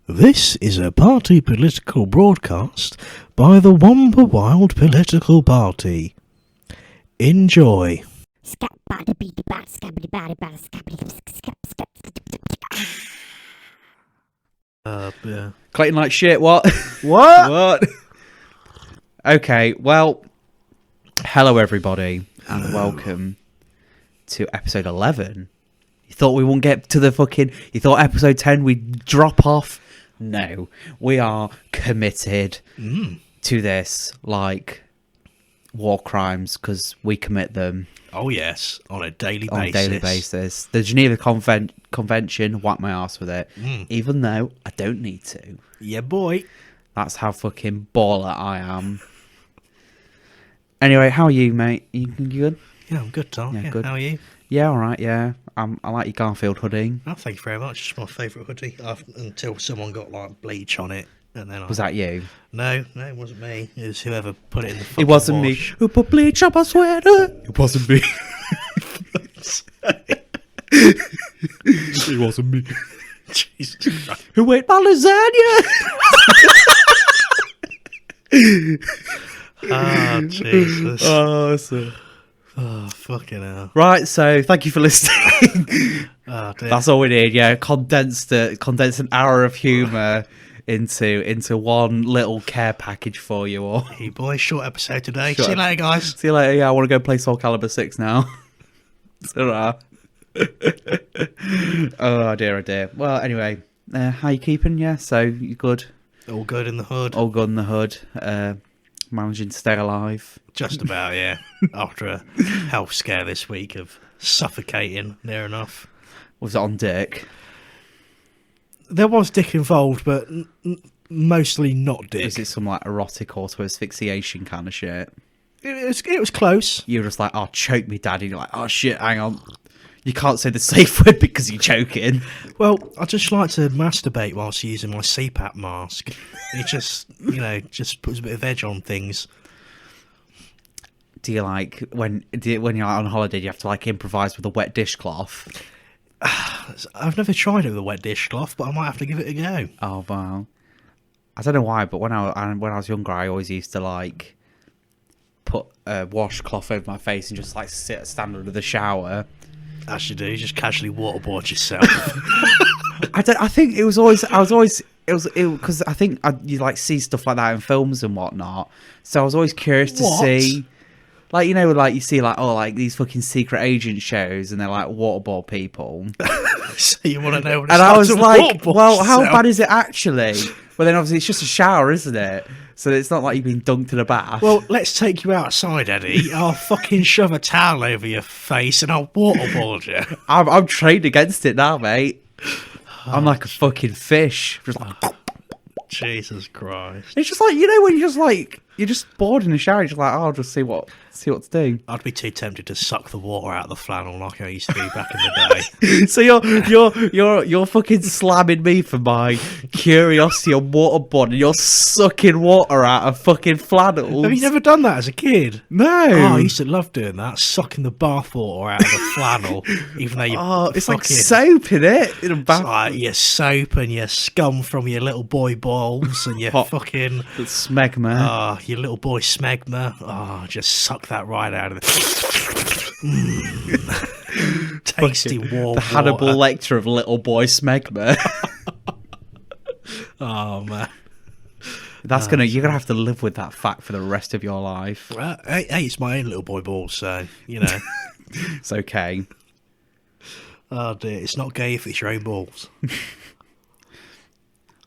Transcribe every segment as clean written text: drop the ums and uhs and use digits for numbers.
This is a party political broadcast by the Wumba Wild Political Party. Enjoy. Yeah. Clayton like shit, what? What? What? Okay, well, hello everybody, and welcome to episode 11. You thought we wouldn't get to the you thought episode 10 we'd drop off? No, we are committed to this, like war crimes, because we commit them. Oh yes, on a daily basis. The Geneva Convention, whack my ass with it, even though I don't need to. Yeah, boy. That's how fucking baller I am. Anyway, how are you, mate? You good? Yeah, I'm good, Tom. Yeah, good. How are you? Yeah, all right. Yeah, I like your Garfield hoodie. Oh, thank you very much. It's my favourite hoodie. Until someone got like bleach on it, and then Was that you? No, it wasn't me. It was whoever put it in the fucking It wasn't wash. me who put bleach on my sweater. It wasn't me. It wasn't me. Jesus Christ. Who ate my lasagna? Ah, Jesus. Oh, fucking hell. Right, so thank you for listening. Oh, dear. That's all we need. Yeah, condensed an hour of humour into one little care package for you all. Hey, boy, short episode today. Short See you later, guys. See you later. Yeah, I want to go play Soul Calibur 6 now. Ta-ra. Oh dear, oh dear. Well, anyway, how you keeping? Yeah, so you good? All good in the hood. All good in the hood. Managing to stay alive. Just about, yeah. After a health scare this week of suffocating, near enough. Was it on Dick? There was dick involved, but mostly not dick. Was it some like erotic auto asphyxiation kind of shit? It was close. You were just like, oh, choke me, daddy. You're like, oh shit, hang on. You can't say the safe word because you're choking. Well, I just like to masturbate whilst using my CPAP mask. It just, just puts a bit of edge on things. Do you like when you're like on holiday? Do you have to like improvise with a wet dishcloth? I've never tried it with a wet dishcloth, but I might have to give it a go. Oh wow! I don't know why, but when I was younger, I always used to like put a washcloth over my face and just like stand under the shower. As you do, just casually waterboard yourself. I think it was always because I think you like see stuff like that in films and whatnot. So I was always curious to see, like like you see like these fucking secret agent shows and they're like waterboard people. So you want to know what it's and I was like, well, yourself. how bad is it actually? Well, then obviously it's just a shower, isn't it? So it's not like you've been dunked in a bath. Well, let's take you outside, Eddie. I'll fucking shove a towel over your face and I'll waterboard you. I'm trained against it now, mate. I'm like a fucking fish. Just like, Jesus Christ. it's just like, when you're just bored in the shower, you're just like, oh, I'll just see what to do. I'd be too tempted to suck the water out of the flannel like I used to do back in the day. So you're fucking slamming me for my curiosity on waterboarding. You're sucking water out of fucking flannels. Have you never done that as a kid? No. Oh, I used to love doing that, sucking the bathwater out of the flannel, even though you it's like soap in it in a bath. It's like your soap and your scum from your little boy balls and your fucking smegma. Your little boy smegma. Oh, just suck that right out of it. Tasty warm The Hannibal Lecter of little boy smegma. Oh man, you're gonna have to live with that fact for the rest of your life. Hey, it's my own little boy balls, so It's okay. Oh dear, it's not gay if it's your own balls.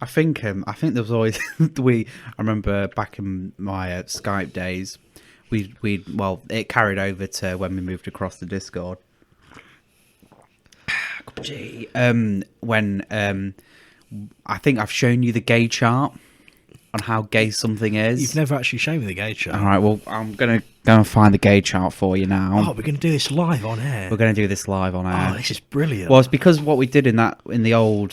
I think there was always I remember back in my Skype days, it carried over to when we moved across the Discord. Gee, when I think I've shown you the gay chart on how gay something is. You've never actually shown me the gay chart. All right, well, I'm gonna go and find the gay chart for you now. Oh, we're gonna do this live on air. We're gonna do this live on air. Oh, this is brilliant. Well, it's because what we did in the old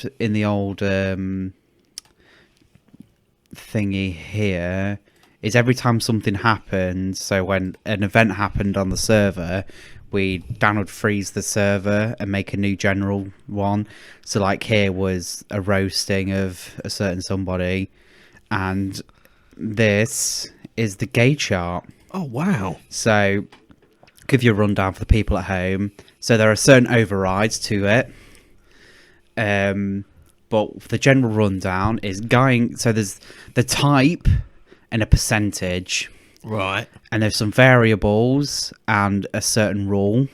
thingy here is every time something happened, so when an event happened on the server, we download freeze the server and make a new general one. So like here was a roasting of a certain somebody, and this is the gay chart. Oh, wow. So give you a rundown for the people at home. So there are certain overrides to it. But the general rundown is going. So there's the type and a percentage. Right. And there's some variables and a certain rule.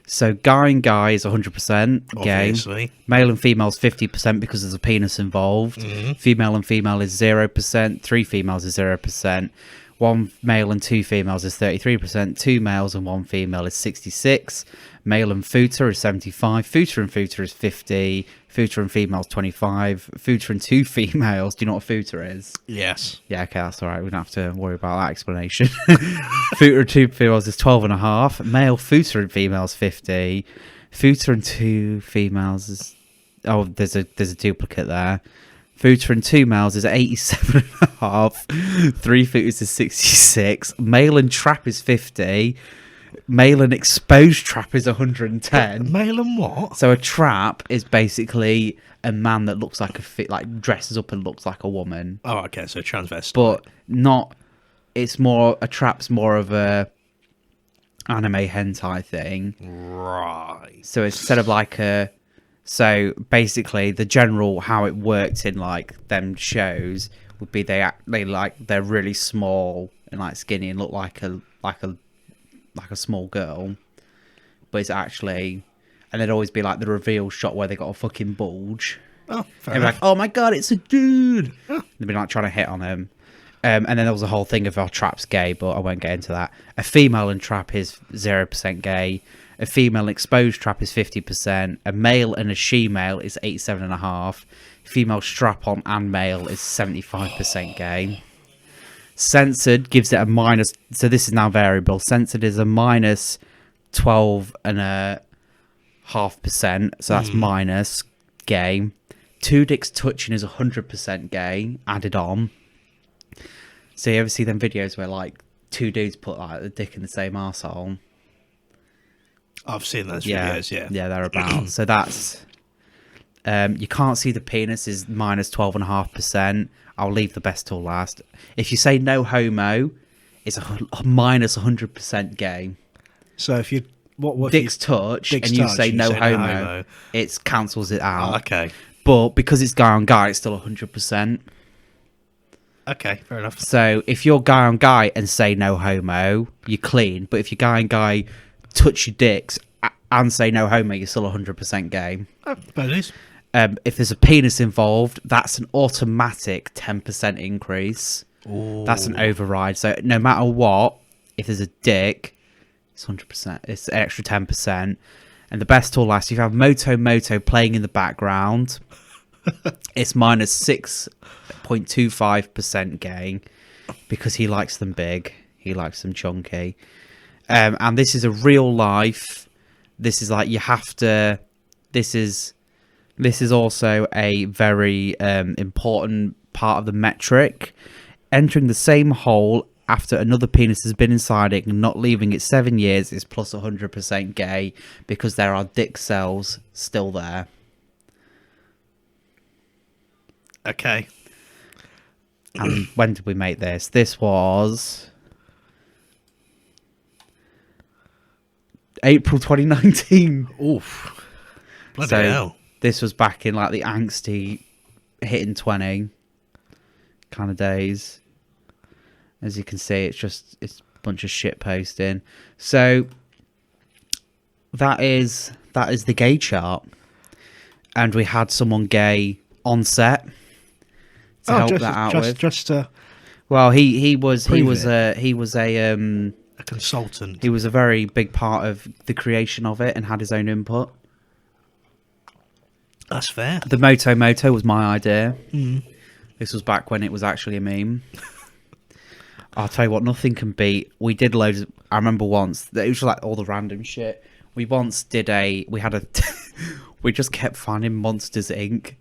So guy and guy is 100% gay. Obviously. Male and female is 50% because there's a penis involved. Female and female is 0%. 3 females is 0%. 1 male and 2 females is 33%. 2 males and 1 female is 66. Male and footer is 75. Footer and footer is 50. Footer and female is 25. Footer and 2 females. Do you know what a footer is? Yes. Yeah, okay, that's all right. We don't have to worry about that explanation. Footer and 2 females is 12.5. Male footer and female is 50. Footer and 2 females is... Oh, there's a duplicate there. Footer and 2 males is 87.5. 3 footers is 66. Male and trap is 50. Male and exposed trap is 110. Male and what? So a trap is basically a man that looks like dresses up and looks like a woman. Oh, okay, so transvestite. But not... It's more... A trap's more of a anime hentai thing. Right. So instead of like a... So basically, the general how it worked in like them shows would be they're really small and like skinny and look like a small girl, but it's actually, and there'd always be like the reveal shot where they got a fucking bulge. Oh, fair They'd be enough. like, oh my god, it's a dude. They'd be like trying to hit on him. And then there was a whole thing of our trap's gay, but I won't get into that. A female in trap is 0% gay. A female exposed trap is 50%. A male and a she-male is 87.5%. Female strap-on and male is 75% gay. Censored gives it a minus... So this is now variable. Censored is a minus 12.5%. So that's minus gay. 2 dicks touching is 100% gay. Added on. So you ever see them videos where like 2 dudes put like the dick in the same arsehole? I've seen those videos, yeah. Yeah, they're about. So that's... you can't see the penis is minus 12.5%. I'll leave the best till last. If you say no homo, it's a minus 100% gay. So if you... What Dicks touch, and you say no homo, it cancels it out. Oh, okay. But because it's guy on guy, it's still 100%. Okay, fair enough. So if you're guy on guy and say no homo, you're clean. But if you're guy on guy, touch your dicks and say no homo, you're still 100% gay. Oh, but it is. If there's a penis involved, that's an automatic 10% increase. Ooh. That's an override. So no matter what, if there's a dick, it's 100%. It's an extra 10%. And the best till last, if you have Moto playing in the background, it's minus 6.25% gay because he likes them big. He likes them chunky. And this is a real life. This is like you have to. This is also a very important part of the metric. Entering the same hole after another penis has been inside it and not leaving it 7 years is plus 100% gay because there are dick cells still there. Okay. And when did we make this? This was April 2019. Oof. Bloody So hell. this was back in like the angsty hitting 20 kind of days. As you can see, it's a bunch of shit posting. So that is the gay chart, and we had someone gay on set to help that out with. Well, he was a consultant. He was a very big part of the creation of it and had his own input. That's fair. The Moto was my idea. Mm. This was back when it was actually a meme. I'll tell you what, nothing can beat. We did loads of... I remember once, it was like all the random shit. We once did we just kept finding Monsters Inc.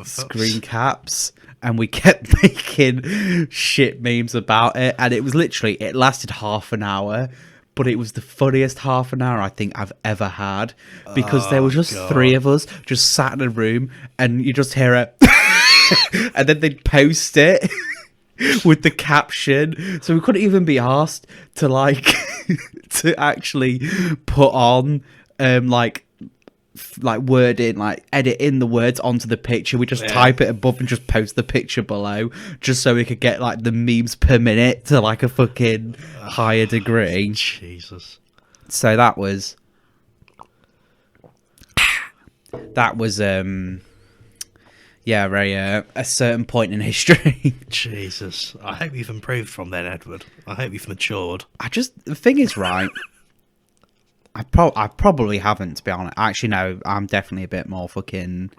screen caps, and we kept making shit memes about it, and it was literally, it lasted half an hour, but it was the funniest half an hour I think I've ever had, because there were just three of us just sat in a room, and you just hear it, and then they'd post it with the caption, so we couldn't even be asked to like to actually put on like wording, like edit in the words onto the picture. We just type it above and just post the picture below, just so we could get like the memes per minute to like a fucking higher degree. Jesus. So that was a certain point in history. Jesus. I hope you've improved from then, Edward. I hope you've matured. The thing is, right, I probably haven't, to be honest. Actually, no, I'm definitely a bit more fucking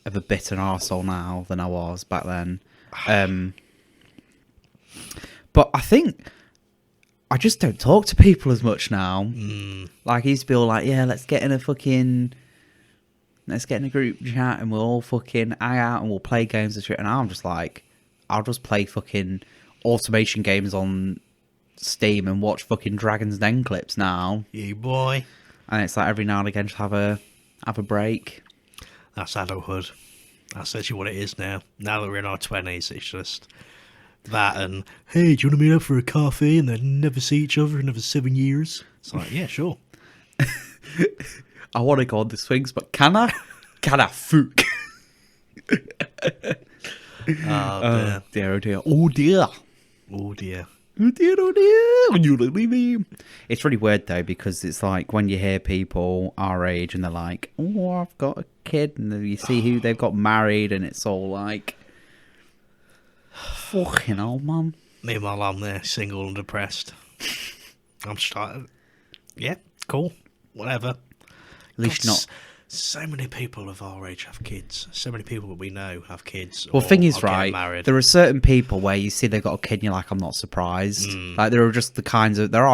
of a bitter arsehole now than I was back then. But I think I just don't talk to people as much now. Like, I used to be all like, yeah, let's get in a group chat and we'll all fucking hang out and we'll play games and shit. And I'm just like, I'll just play fucking automation games on Steam and watch fucking Dragon's Den clips now. You boy. And it's like every now and again just have a break. That's adulthood. That's actually what it is now. Now that we're in our 20s, it's just that and, hey, do you want to meet up for a coffee and then never see each other in another 7 years? It's like, yeah, sure. I want to go on the swings, but can I? Can I fuck? Oh, dear. Oh dear, oh dear. Oh, dear. Oh dear, oh dear. You leave me. It's really weird though, because it's like when you hear people our age and they're like, oh, I've got a kid, and then you see who they've got married, and it's all like, fucking old man. Meanwhile, I'm there, single and depressed. I'm just like, yeah, cool, whatever. At least not. So many people of our age have kids. So many people that we know have kids. Well, thing is, right, married. there are certain people where you see they've got a kid and you're like, I'm not surprised. Like, there are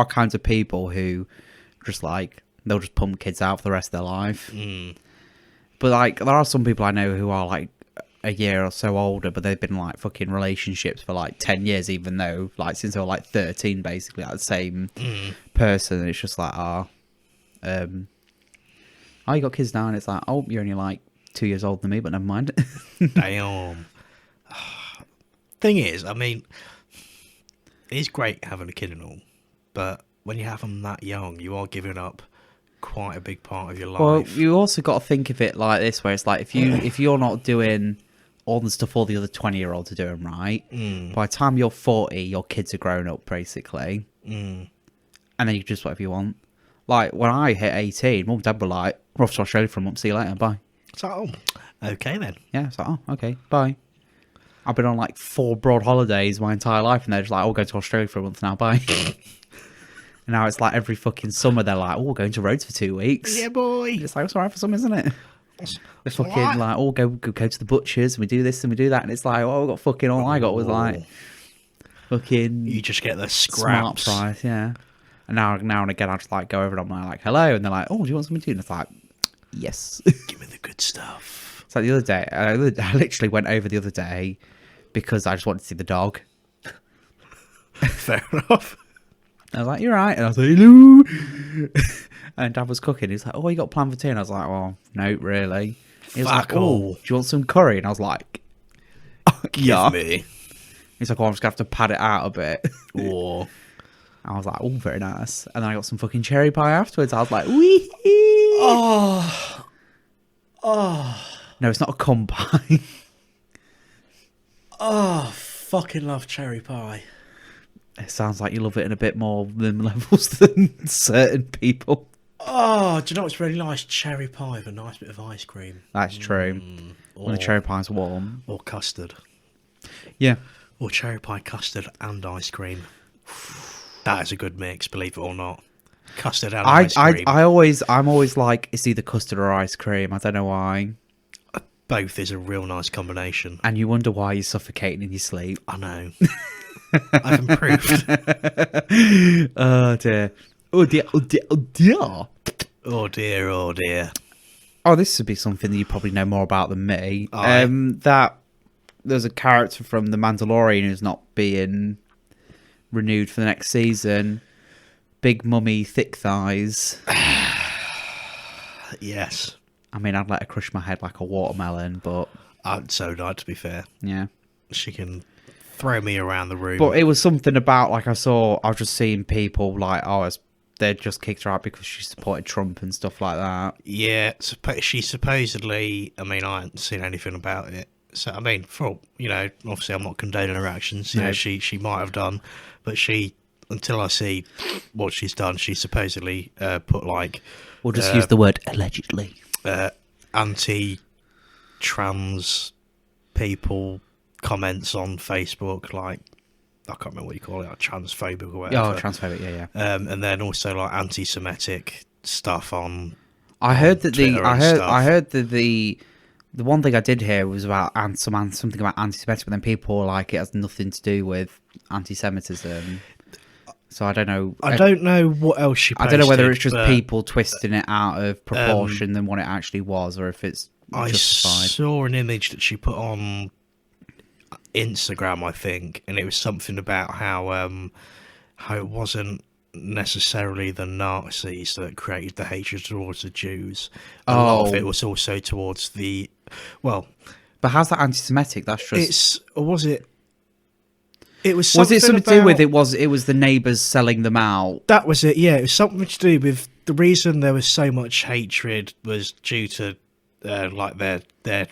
kinds of people who just like, they'll just pump kids out for the rest of their life. But like, there are some people I know who are like a year or so older, but they've been like fucking relationships for like 10 years, even though like since they were like 13, basically, like the same person. And it's just like, oh, you got kids now, and it's like, oh, you're only like 2 years older than me, but never mind. Damn. Thing is, I mean, it's great having a kid and all, but when you have them that young, you are giving up quite a big part of your life. Well, you also got to think of it like this, where it's like, if you're not doing all the stuff all the other 20-year-olds are doing, right, by the time you're 40, your kids are grown up, basically. And then you can just whatever you want. Like, when I hit 18, Mum and Dad were like, we're off to Australia for a month, see you later, bye. It's like, oh, okay then. Yeah, it's like, oh, okay, bye. I've been on like 4 broad holidays my entire life, and they're just like, oh, we'll go to Australia for a month now, bye. And now it's like every fucking summer they're like, oh, we're going to Rhodes for 2 weeks. Yeah, boy. It's like, it's alright for some, isn't it? It's fucking like, oh, go to the butchers, and we do this and we do that, and it's like, oh, we got fucking, all I got was like, fucking... You just get the scraps. Smart price, yeah. And now and again, I just like go over to them and I'm like, hello, and they're like, oh, do you want something to eat? And it's like, yes. Give me the good stuff. It's like the other day, I literally went over the other day because I just wanted to see the dog. Fair enough. I was like, you're right. And I was like, hello. And Dad was cooking. He's like, oh, you got planned for tea? And I was like, well, no, really. He was like, oh, do you want some curry? And I was like, yeah. Give me. He's like, oh, I'm just going to have to pad it out a bit. Or... I was like, oh, very nice. And then I got some fucking cherry pie afterwards. I was like, wee. Oh. No, it's not a cum pie. Oh, fucking love cherry pie. It sounds like you love it in a bit more than levels than certain people. Oh, do you know what's really nice? Cherry pie with a nice bit of ice cream. That's true. When the cherry pie's warm. Or custard. Yeah. Or cherry pie, custard and ice cream. That is a good mix, believe it or not. Custard and ice cream. I'm always like, it's either custard or ice cream. I don't know why. Both is a real nice combination. And you wonder why you're suffocating in your sleep. I know. I've improved. Oh dear. Oh dear, oh dear, oh dear. Oh dear, oh dear. Oh, this would be something that you probably know more about than me. Oh, that there's a character from The Mandalorian who's not being renewed for the next season. big mummy, thick thighs. Yes. I mean, I'd let her crush my head like a watermelon, but I'd so like, to be fair. yeah. She can throw me around the room. But it was something about, like, I was just seeing people, like, they just kicked her out because she supported Trump and stuff like that. Yeah, she supposedly, I mean, I haven't seen anything about it. So, I mean, obviously I'm not condoning her actions. You know, she might have done, but until I see what she's done, she supposedly put, like... We'll just use the word allegedly. Anti-trans people comments on Facebook, like, I can't remember what you call it, like transphobic or whatever. Oh, transphobic, yeah. And then also like anti-Semitic stuff on. I heard that Twitter I heard that the one thing I did hear was about something about anti-Semitic, but then people were like, it has nothing to do with anti-Semitism. So I don't know. I don't know what else she posted. I don't know whether it's just people twisting it out of proportion than what it actually was, or if it's justified. I saw an image that she put on Instagram, I think, and it was something about how it wasn't necessarily the Nazis that created the hatred towards the Jews. A lot of it was also towards the but how's that anti-Semitic? That's just it was something to do with it was the neighbours selling them out? That was it. Yeah, it was something to do with the reason there was so much hatred was due to like their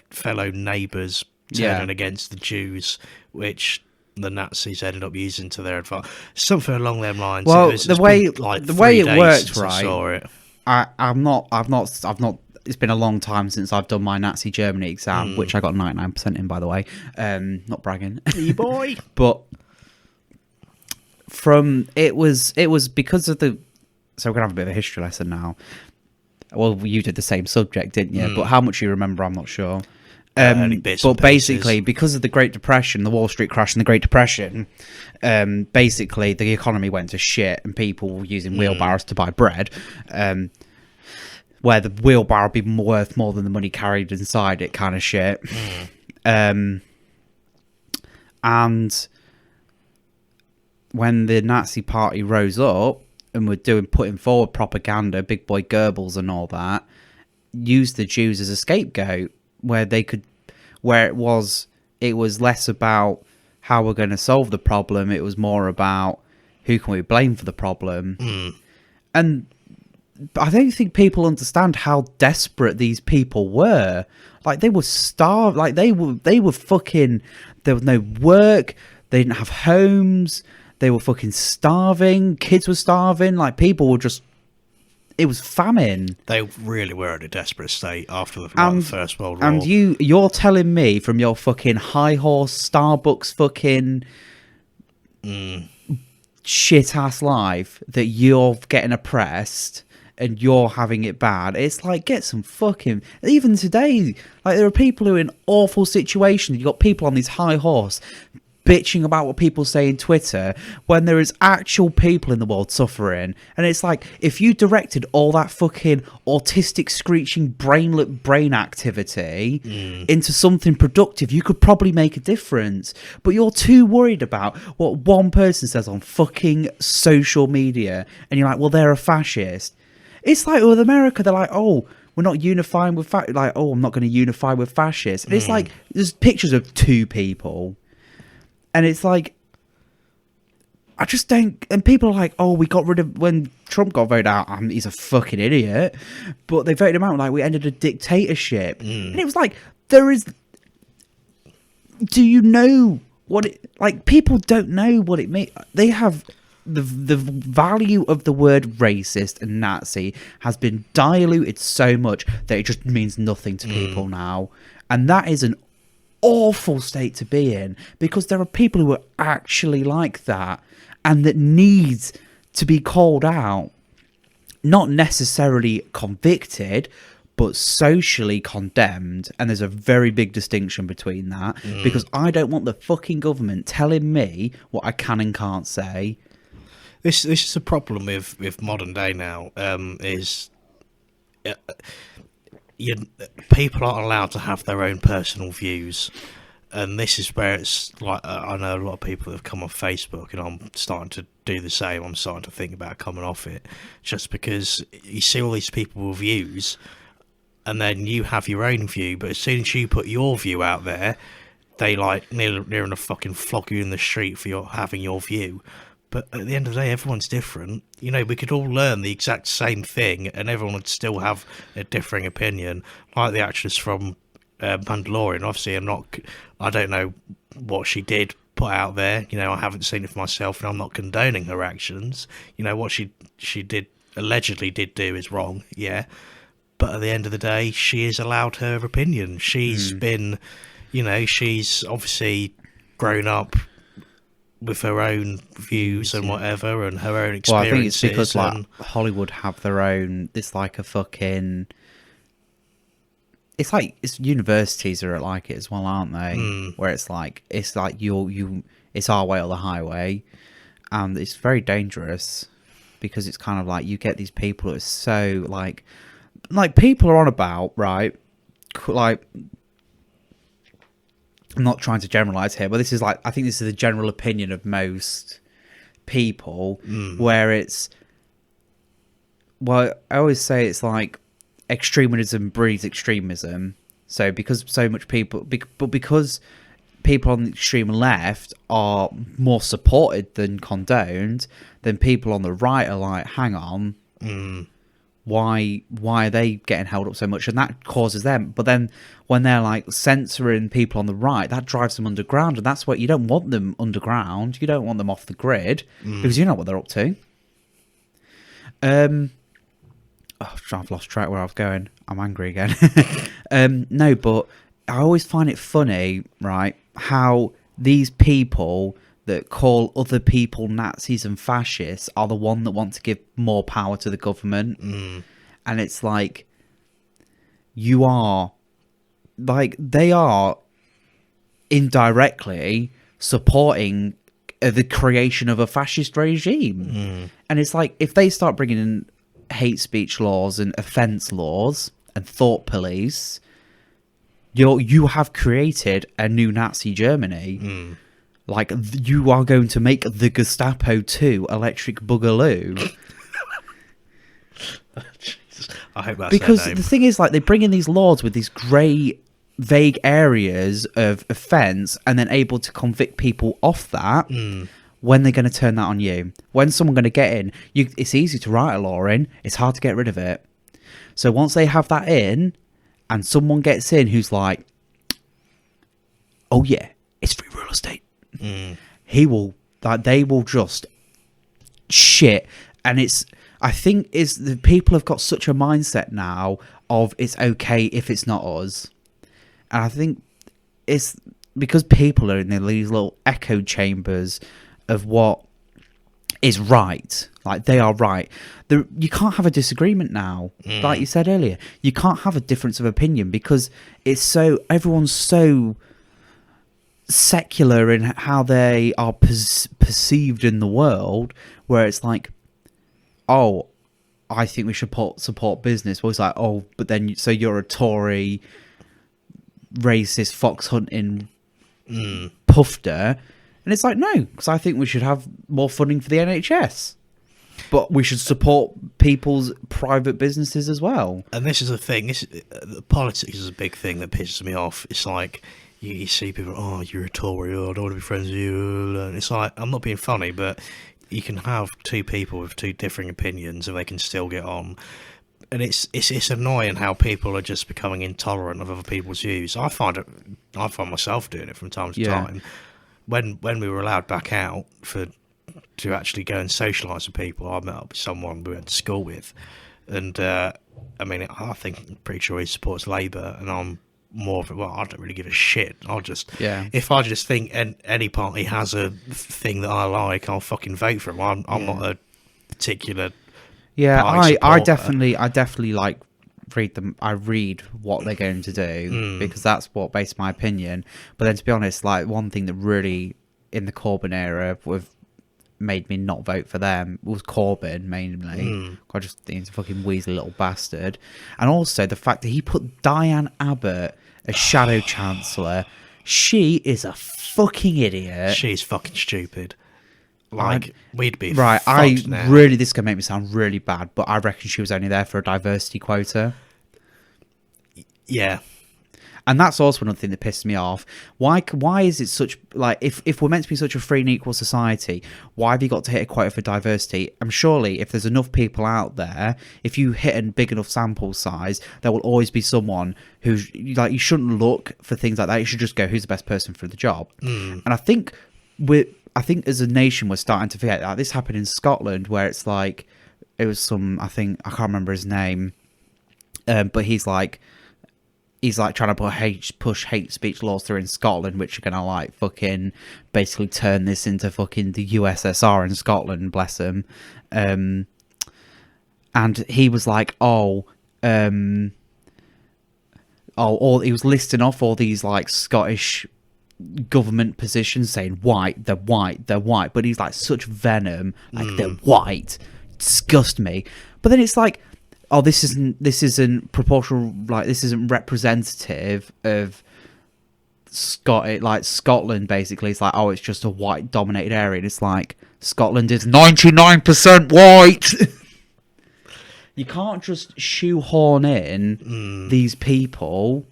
fellow neighbours turning against the Jews, which the Nazis ended up using to their advantage. Something along them lines. Well, the way it worked, right? I saw it. I've not. It's been a long time since I've done my Nazi Germany exam, which I got 99% in, by the way. Not bragging, hey boy. But it was because of the. So we're gonna have a bit of a history lesson now. Well, you did the same subject, didn't you? But how much you remember, I'm not sure. But basically, because of the Great Depression, the Wall Street crash and the Great Depression, basically the economy went to shit and people were using wheelbarrows to buy bread, where the wheelbarrow would be worth more than the money carried inside it, kind of shit. And when the Nazi Party rose up and were putting forward propaganda, Big Boy Goebbels and all that, used the Jews as a scapegoat. Where it was less about how we're going to solve the problem. It was more about who can we blame for the problem. And I don't think people understand how desperate these people were. Like, they were starved. Like, they were fucking. There was no work. They didn't have homes. They were fucking starving. Kids were starving. Like, people were just. It was famine. They really were in a desperate state after the First World War. And you're telling me from your fucking high horse Starbucks fucking shit ass life that you're getting oppressed and you're having it bad. It's like, get some fucking... Even today, like, there are people who are in awful situations. You've got people on these high horse bitching about what people say in Twitter when there is actual people in the world suffering. And it's like, if you directed all that fucking autistic screeching brain activity into something productive, you could probably make a difference. But you're too worried about what one person says on fucking social media, and you're like, well, they're a fascist. It's like with America, they're like, oh, we're not unifying with I'm not going to unify with fascists. And it's like, there's pictures of two people. And it's like, I just don't... And people are like, oh, we got rid of... When Trump got voted out, he's a fucking idiot. But they voted him out like we ended a dictatorship. And it was like, there is... Do you know what it... Like, people don't know what it means. They have... The value of the word racist and Nazi has been diluted so much that it just means nothing to people now. And that is an awful state to be in, because there are people who are actually like that and that needs to be called out, not necessarily convicted, but socially condemned. And there's a very big distinction between that, because I don't want the fucking government telling me what I can and can't say. This is a problem with modern day now, is people aren't allowed to have their own personal views. And this is where it's like, I know a lot of people that have come off Facebook, and I'm starting to do the same. I'm starting to think about coming off it, just because you see all these people with views, and then you have your own view, but as soon as you put your view out there, they like near enough fucking flog you in the street for having your view. But at the end of the day, everyone's different. You know, we could all learn the exact same thing, and everyone would still have a differing opinion. Like the actress from Mandalorian. Obviously, I don't know what she did put out there. You know, I haven't seen it for myself, and I'm not condoning her actions. You know, what she allegedly did do is wrong. Yeah, but at the end of the day, she is allowed her opinion. She's been, you know, she's obviously grown up with her own views and whatever, and her own experiences. Well, I think it's because like Hollywood have their own. It's like a fucking. It's like universities are like it as well, aren't they? Where it's like you. It's our way or the highway, and it's very dangerous because it's kind of like you get these people who are so like people are on about, right? Like, I'm not trying to generalize here, but this is like, I think this is the general opinion of most people, where it's, well, I always say it's like extremism breeds extremism. So because so much people, but because people on the extreme left are more supported than condoned, then people on the right are like, hang on, why are they getting held up so much? And that causes them. But then when they're like censoring people on the right, that drives them underground. And that's what you don't want them underground. You don't want them off the grid because you know what they're up to. I've lost track where I was going. I'm angry again. No, but I always find it funny, right, how these people that call other people Nazis and fascists are the one that want to give more power to the government. And it's like, you are, like, they are indirectly supporting the creation of a fascist regime. And it's like, if they start bringing in hate speech laws and offence laws and thought police, you have created a new Nazi Germany. Like, you are going to make the Gestapo 2 Electric Boogaloo. Jesus. I hope that's because their name. The thing is, like, they bring in these laws with these grey, vague areas of offence and then able to convict people off that. When they're going to turn that on you? When someone's going to get in, it's easy to write a law in. It's hard to get rid of it. So once they have that in, and someone gets in who's like, oh yeah, it's free real estate. He will, like, they will just shit. And I think the people have got such a mindset now of it's okay if it's not us. And I think it's because people are in these little echo chambers of what is right. Like, they are right. You can't have a disagreement now. Like you said earlier, you can't have a difference of opinion because everyone's so secular in how they are perceived in the world, where it's like, oh, I think we should support business. Well, it's like, oh, but then so you're a Tory, racist, fox hunting pufter. And it's like, no, because I think we should have more funding for the NHS. But we should support people's private businesses as well. And this is the thing. Politics is a big thing that pisses me off. It's like, you see people, oh, you're a Tory, oh, I don't want to be friends with you. And it's like, I'm not being funny, but you can have two people with two differing opinions and they can still get on. And it's annoying how people are just becoming intolerant of other people's views. I find myself doing it from time to time. When we were allowed back out to actually go and socialise with people, I met up with someone we went to school with, and I mean, I'm pretty sure he supports Labour, and I'm more of it. Well, I don't really give a shit. If I just think any party has a thing that I like, I'll fucking vote for him. I'm not a particular. Yeah, I definitely like read them. I read what they're going to do because that's what based my opinion. But then, to be honest, like, one thing that really in the Corbyn era made me not vote for them was Corbyn mainly. I just think he's a fucking weaselly little bastard, and also the fact that he put Diane Abbott as shadow chancellor. She is a fucking idiot. She's fucking stupid. Like, we'd be Right, fucked now. this can make me sound really bad, but I reckon she was only there for a diversity quota. Yeah. And that's also another thing that pissed me off. Why is it such, like, if we're meant to be such a free and equal society, why have you got to hit a quota for diversity? And surely, if there's enough people out there, if you hit a big enough sample size, there will always be someone who's, like, you shouldn't look for things like that. You should just go, who's the best person for the job? And I think as a nation, we're starting to forget. Like, this happened in Scotland, where it's like, it was I can't remember his name, but he's like trying to push hate speech laws through in Scotland, which are gonna like fucking basically turn this into fucking the USSR in Scotland, bless him. And he was like, he was listing off all these like Scottish government positions, saying they're white, but he's like such venom, like they're white, disgust me. But then it's like, oh, this isn't proportional, like this isn't representative of Scotland. Basically, it's like, oh, it's just a white dominated area, and it's like Scotland is 99% white. You can't just shoehorn in these people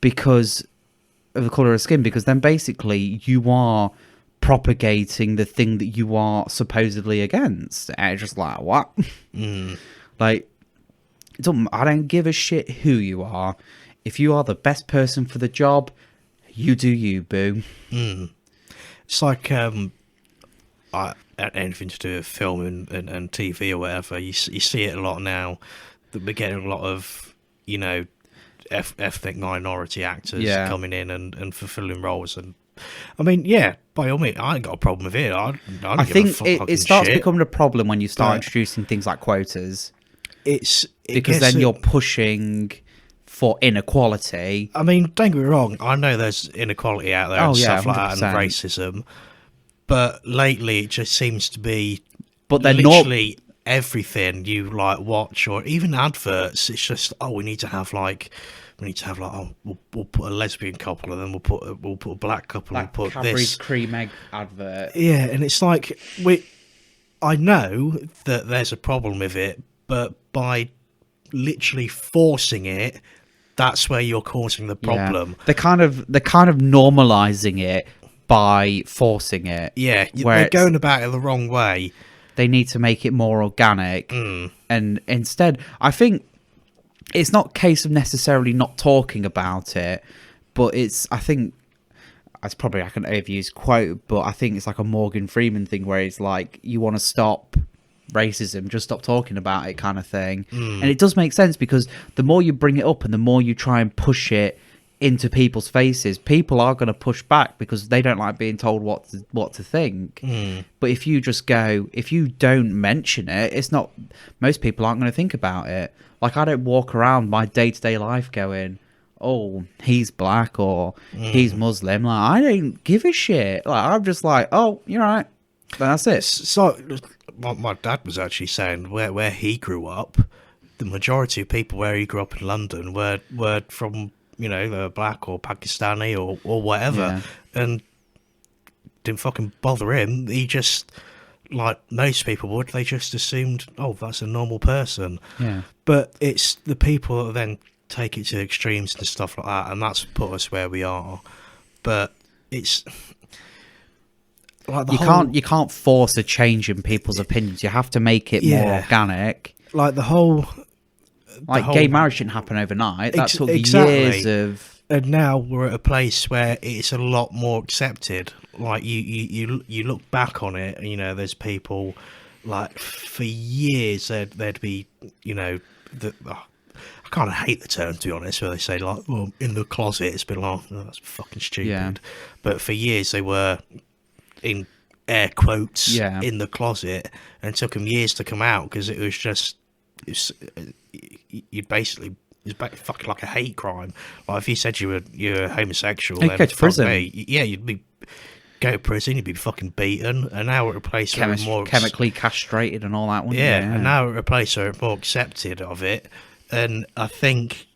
because of the colour of skin, because then basically you are propagating the thing that you are supposedly against. And it's just like, what? Like, I don't give a shit who you are. If you are the best person for the job, you do you, boo. It's like anything to do with film and TV or whatever. You see it a lot now. That we're getting a lot of, you know, ethnic minority actors coming in and fulfilling roles. And I mean, yeah, by all means, I ain't got a problem with it. I think it starts becoming a problem when you start introducing things like quotas. Because then you're pushing for inequality. I mean, don't get me wrong, I know there's inequality out there and stuff like that, and racism, but lately it just seems to be literally everything you like watch, or even adverts. It's just, oh, we need to have like we'll put a lesbian couple, and then we'll put a black couple, and we'll put Cadbury's this cream egg advert. Yeah, and it's like, I know that there's a problem with it, but by literally forcing it, that's where you're causing the problem. They're kind of normalizing it by forcing it. Yeah, they're going about it the wrong way. They need to make it more organic. And instead, I think it's not a case of necessarily not talking about it, but I think it's probably like an overused quote, but I think it's like a Morgan Freeman thing where it's like, you want to stop racism, just stop talking about it, kind of thing. And it does make sense, because the more you bring it up and the more you try and push it into people's faces, people are going to push back because they don't like being told what to think. But if you don't mention it, it's not, most people aren't going to think about it. Like, I don't walk around my day-to-day life going, oh, he's black or he's Muslim. Like, I don't give a shit. Like, I'm just like, oh, you're right. That's it. So my dad was actually saying where he grew up, the majority of people where he grew up in London were from, you know, they were black or Pakistani or whatever, and didn't fucking bother him. He just, like most people would, they just assumed, oh, that's a normal person. Yeah. But it's the people that then take it to extremes and stuff like that, and that's put us where we are. But it's like you can't force a change in people's opinions. You have to make it more organic. Like gay marriage didn't happen overnight. That took years of. And now we're at a place where it's a lot more accepted. Like you look back on it, and, you know, there's people like for years there'd be, you know, I kind of hate the term, to be honest, where they say like, well, in the closet. It's been like, oh, that's fucking stupid. Yeah. But for years they were, in air quotes, in the closet, and it took them years to come out, because it was just, you'd basically, it's fucking like a hate crime. Like, if you said you're homosexual, then go to prison. You'd go to prison, you'd be fucking beaten, and now we're at a place where we're more chemically castrated and all that one. Yeah, and now we're at a place where we're more accepted of it, and I think,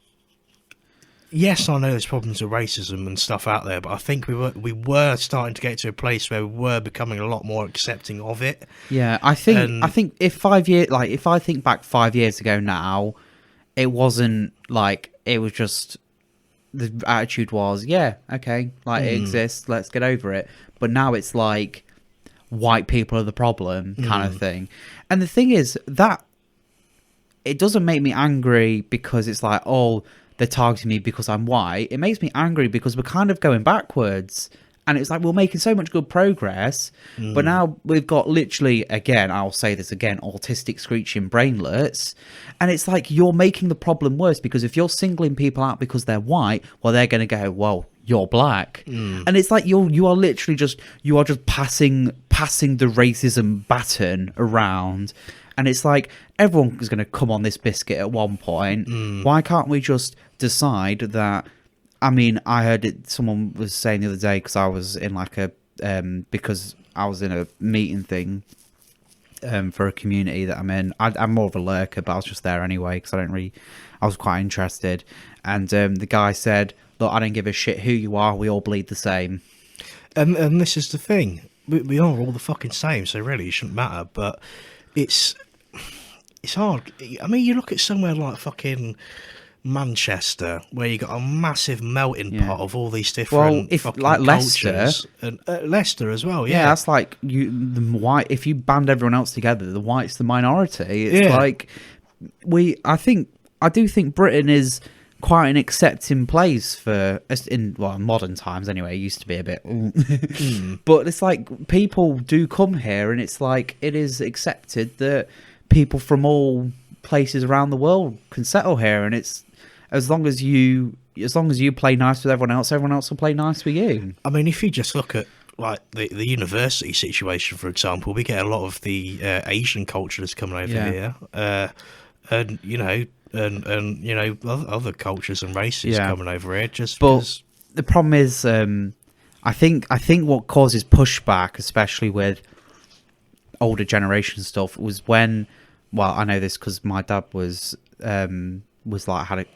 yes, I know there's problems with racism and stuff out there, but I think we were starting to get to a place where we were becoming a lot more accepting of it. Yeah, I think if 5 years, like if I think back 5 years ago now, it wasn't like, it was just, the attitude was, yeah, okay, like it exists, let's get over it. But now it's like white people are the problem kind of thing. And the thing is that it doesn't make me angry because it's like, oh, they're targeting me because I'm white. It makes me angry because we're kind of going backwards. And it's like, we're making so much good progress, but now we've got literally, again, I'll say this again, autistic screeching brainlets. And it's like, you're making the problem worse, because if you're singling people out because they're white, well, they're going to go, well, you're black. And it's like, you are literally just passing the racism baton around. And it's like, everyone is going to come on this biscuit at one point. Why can't we just decide that? I mean, I heard it. Someone was saying the other day, because I was in like because I was in a meeting thing for a community that I'm in. I'm more of a lurker, but I was just there anyway because I was quite interested. And the guy said, "Look, I don't give a shit who you are. We all bleed the same." And this is the thing. We are all the fucking same, so really it shouldn't matter. But it's hard. I mean, you look at somewhere like fucking Manchester, where you got a massive melting pot of all these different fucking like cultures, and Leicester as well. Yeah, that's like the white. If you band everyone else together, the white's the minority. It's like I do think Britain is quite an accepting place for, in modern times anyway. It used to be a bit, but it's like people do come here, and it's like it is accepted that people from all places around the world can settle here, and it's as long as you play nice with everyone else will play nice with you. I mean, if you just look at like the university situation, for example, we get a lot of the Asian culture that's coming over here, and you know, other cultures and races coming over here. But the problem is, I think what causes pushback, especially with older generation stuff, was when, well, I know this because my dad was like had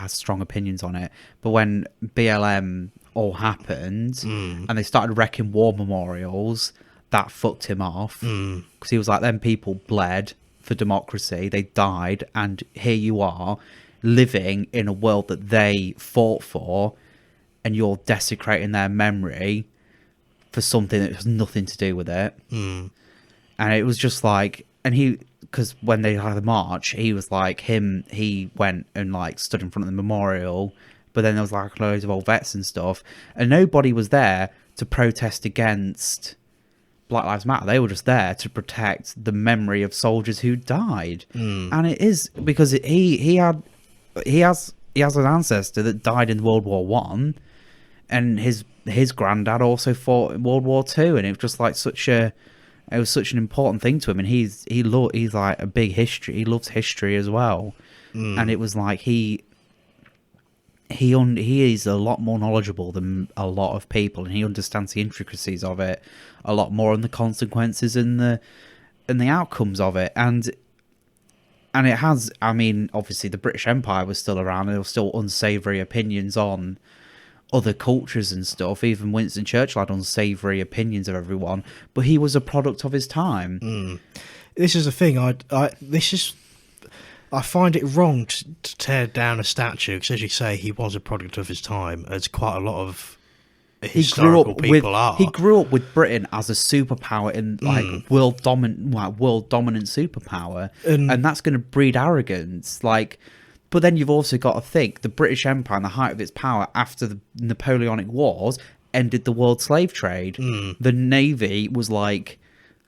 strong opinions on it, but when BLM all happened and they started wrecking war memorials, that fucked him off, because he was like, them people bled for democracy, they died, and here you are living in a world that they fought for, and you're desecrating their memory for something that has nothing to do with it. And it was just like, and because when they had the march, he was like, he went and like stood in front of the memorial, but then there was like loads of old vets and stuff, and nobody was there to protest against Black Lives Matter. They were just there to protect the memory of soldiers who died. And it is because he has an ancestor that died in World War One, and his granddad also fought in World War Two, and it was just like it was such an important thing to him, and he's like a big history. He loves history as well, and it was like he is a lot more knowledgeable than a lot of people, and he understands the intricacies of it a lot more, and the consequences and the outcomes of it, and it has. I mean, obviously, the British Empire was still around, and there were still unsavoury opinions on other cultures and stuff. Even Winston Churchill had unsavoury opinions of everyone, but he was a product of his time. This is the thing. I find it wrong to tear down a statue, because, as you say, he was a product of his time, as quite a lot of historical people are. He grew up with Britain as a superpower in like world dominant superpower, and that's going to breed arrogance. Like. But then you've also got to think, the British Empire, and the height of its power after the Napoleonic Wars, ended the world slave trade. The Navy was like,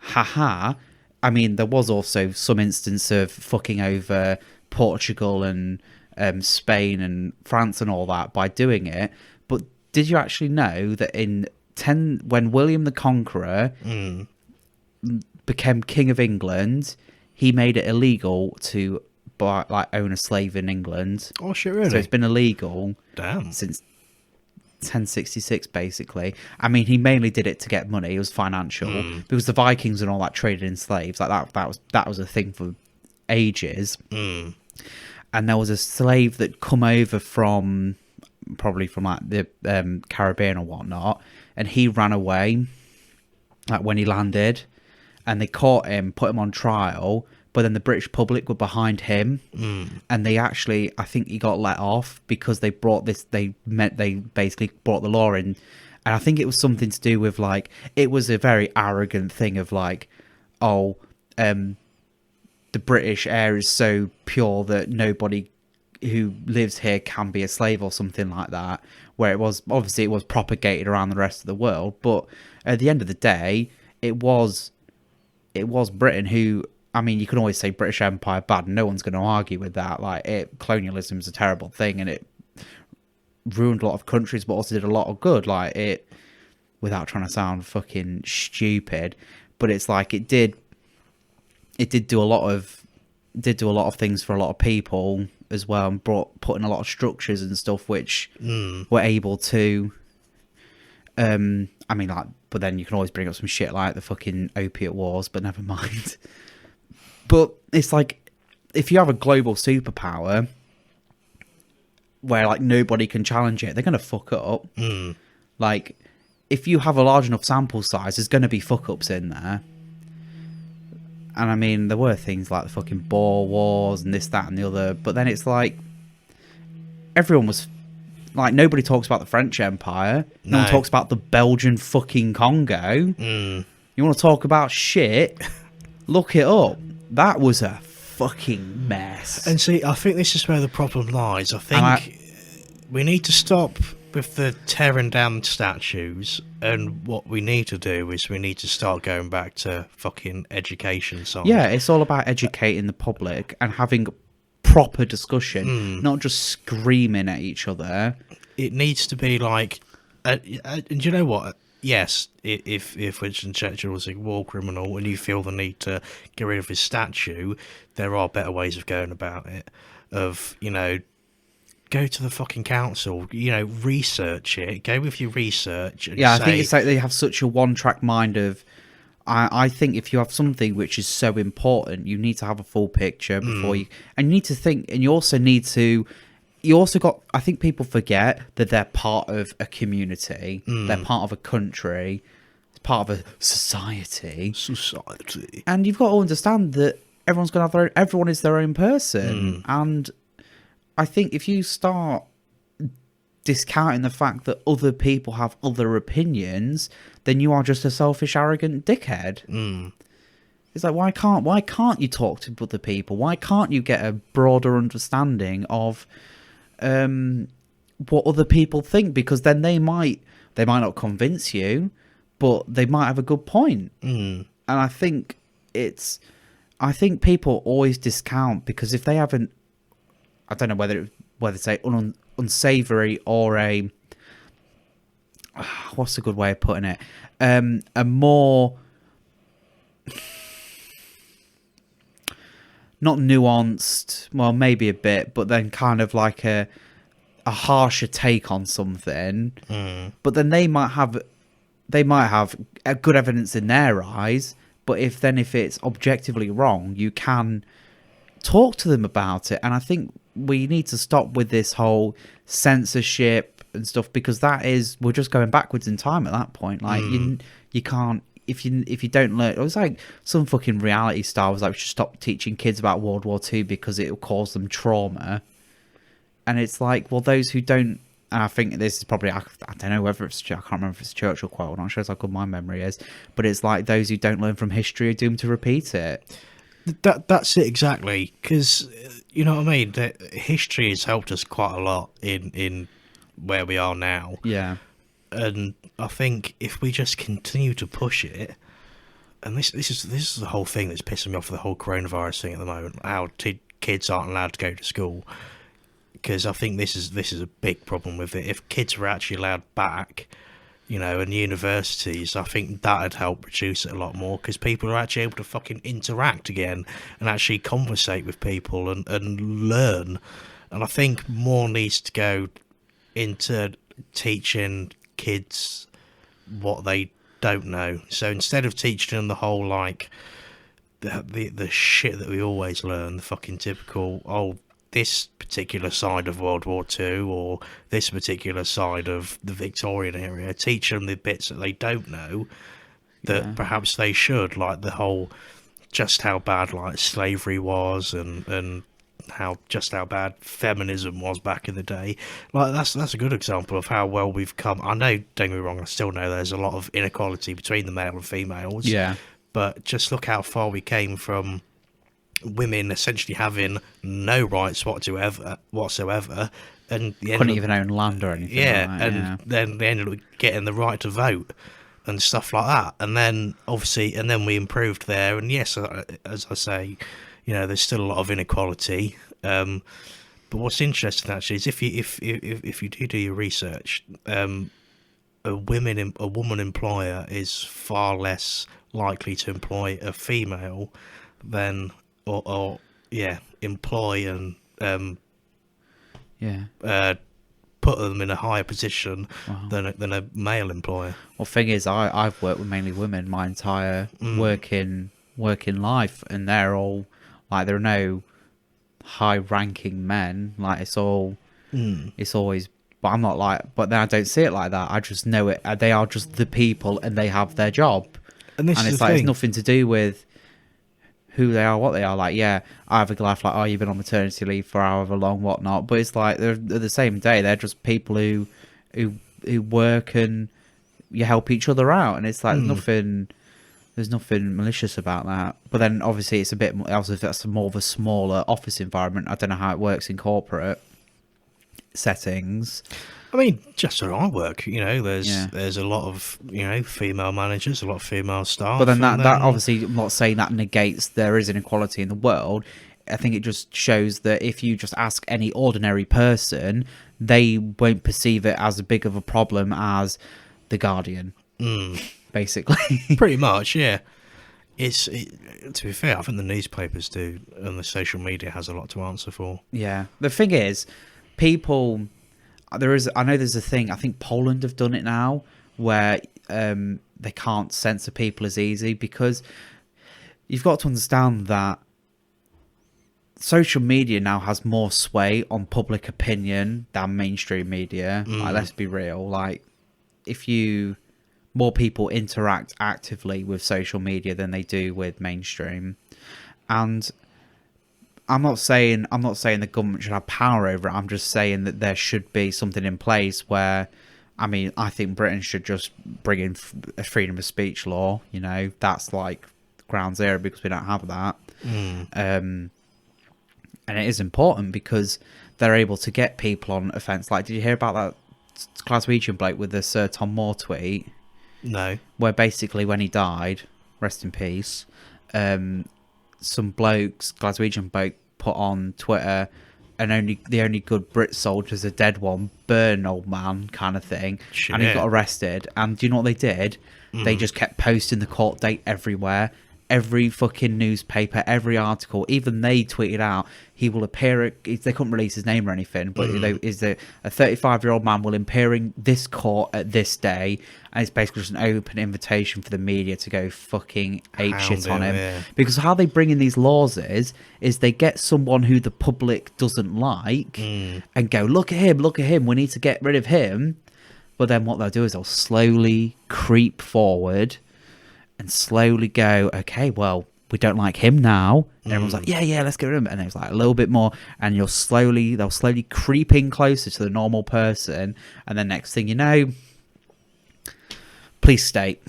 haha. I mean, there was also some instance of fucking over Portugal and Spain and France and all that by doing it. But did you actually know that when William the Conqueror became King of England, he made it illegal to own a slave in England? Oh shit, really? So it's been illegal since 1066 basically. I mean, he mainly did it to get money. It was financial, because the Vikings and all that traded in slaves. Like that was a thing for ages. And there was a slave that come over from probably from like the Caribbean or whatnot, and he ran away like when he landed, and they caught him, put him on trial, but then the British public were behind him, and they actually, I think he got let off because they basically brought the law in, and I think it was something to do with like, it was a very arrogant thing of like, oh, the British air is so pure that nobody who lives here can be a slave or something like that, where it was obviously it was propagated around the rest of the world, but at the end of the day it was Britain who, I mean, you can always say British Empire bad, and no one's going to argue with that. Like, colonialism is a terrible thing, and it ruined a lot of countries, but also did a lot of good. Like, it, without trying to sound fucking stupid, but it's like it did do a lot of things for a lot of people as well, and put in a lot of structures and stuff which were able to. I mean, like, but then you can always bring up some shit like the fucking opiate wars, but never mind. But it's like, if you have a global superpower where like nobody can challenge it, they're gonna fuck up. Like, if you have a large enough sample size, there's gonna be fuck ups in there. And I mean, there were things like the fucking Boer Wars and this, that, and the other. But then it's like, everyone was like, nobody talks about the French Empire. No one talks about the Belgian fucking Congo. You want to talk about shit? Look it up. That was a fucking mess. And see, I think this is where the problem lies. I think we need to stop with the tearing down statues, and what we need to do is we need to start going back to fucking education side. Yeah, it's all about educating the public and having proper discussion, not just screaming at each other. It needs to be like, and you know what? Yes, if Winston Churchill was a war criminal and you feel the need to get rid of his statue, there are better ways of going about it. Of, you know, go to the fucking council, you know, research it, go with your research. And I think it's like they have such a one-track mind of, I think if you have something which is so important, you need to have a full picture before you, and you need to think, and you also got, I think people forget that they're part of a community, they're part of a country, part of a society, and you've got to understand that everyone's going to have everyone is their own person, and I think if you start discounting the fact that other people have other opinions, then you are just a selfish, arrogant dickhead. It's like, why can't you talk to other people? Why can't you get a broader understanding of what other people think? Because then they might not convince you, but they might have a good point. And I think people always discount, because if they haven't, I don't know whether say unsavory or a, what's a good way of putting it, a more not nuanced, well, maybe a bit, but then kind of like a harsher take on something. But then they might have a good evidence in their eyes, but if it's objectively wrong, you can talk to them about it. And I think we need to stop with this whole censorship and stuff, because we're just going backwards in time at that point. Like, you can't, if you don't learn. It was like some fucking reality star was like, we should stop teaching kids about World War II because it will cause them trauma. And it's like, well, those who don't, and I think this is probably, I don't know whether it's, I can't remember if it's a Churchill quote, I'm not sure how good my memory is, but it's like, those who don't learn from history are doomed to repeat it. That's it exactly, because you know what I mean. History has helped us quite a lot in where we are now. Yeah, and I think if we just continue to push it, and this is the whole thing that's pissing me off with the whole coronavirus thing at the moment. How kids aren't allowed to go to school, because I think this is a big problem with it. If kids were actually allowed back, you know, and universities, I think that'd help reduce it a lot more, because people are actually able to fucking interact again and actually conversate with people and learn. And I think more needs to go into teaching kids what they don't know. So instead of teaching them the whole, like, the shit that we always learn, the fucking typical, this particular side of World War Two or this particular side of the Victorian era. Teach them the bits that they don't know that perhaps they should, like the whole just how bad like slavery was and how bad feminism was back in the day. Like that's a good example of how well we've come. I know, don't get me wrong, I still know there's a lot of inequality between the male and females. Yeah. But just look how far we came from women essentially having no rights whatsoever, and Couldn't even own land or anything. yeah, like that, and then they ended up getting the right to vote and stuff like that. And then obviously, and then we improved there. And yes, as I say, you know, there's still a lot of inequality. But what's interesting actually is if you do your research, a woman employer is far less likely to employ a female than or employ and put them in a higher position than a male employer. Well, thing is, I've worked with mainly women my entire working life, and they're all like, there are no high-ranking men. Like it's always. But I'm not like. But then I don't see it like that. I just know it. They are just the people, and they have their job, and it's like it's nothing to do with who they are, what they are. Like, yeah, I have a life like, oh, you've been on maternity leave for however long, whatnot. But it's like they're the same day. They're just people who work and you help each other out, and it's like there's nothing malicious about that. But then obviously it's a bit also that's more of a smaller office environment. I don't know how it works in corporate settings. I mean, just where I work, you know, there's a lot of, you know, female managers, a lot of female staff. But then that obviously, I'm not saying that negates there is inequality in the world. I think it just shows that if you just ask any ordinary person, they won't perceive it as big of a problem as The Guardian, basically. Pretty much, yeah. To be fair, I think the newspapers do, and the social media has a lot to answer for. Yeah. The thing is, people... I know there's a thing, I think Poland have done it now, where they can't censor people as easy, because you've got to understand that social media now has more sway on public opinion than mainstream media. Like, let's be real. Like, more people interact actively with social media than they do with mainstream. And I'm not saying the government should have power over it. I'm just saying that there should be something in place where, I mean, I think Britain should just bring in a freedom of speech law. You know, that's like ground zero, because we don't have that. And it is important because they're able to get people on offence. Like, did you hear about that Glaswegian bloke with the Sir Tom Moore tweet? No. Where basically when he died, rest in peace, some blokes, Glaswegian bloke, put on Twitter, and the only good Brit soldier's a dead one, burn old man kind of thing. Shit. And he got arrested. And do you know what they did? They just kept posting the court date everywhere. Every fucking newspaper, every article, even they tweeted out he will appear. They couldn't release his name or anything, but a 35-year-old man will appear in this court at this day, and it's basically just an open invitation for the media to go fucking ape shit on him. Yeah. Because how they bring in these laws is they get someone who the public doesn't like and go, look at him, we need to get rid of him. But then what they'll do is they'll slowly creep forward and slowly go, okay, well, we don't like him now. And everyone's like, yeah, let's get rid of him. And it's like a little bit more, and they'll slowly creep in closer to the normal person. And then next thing you know, police state.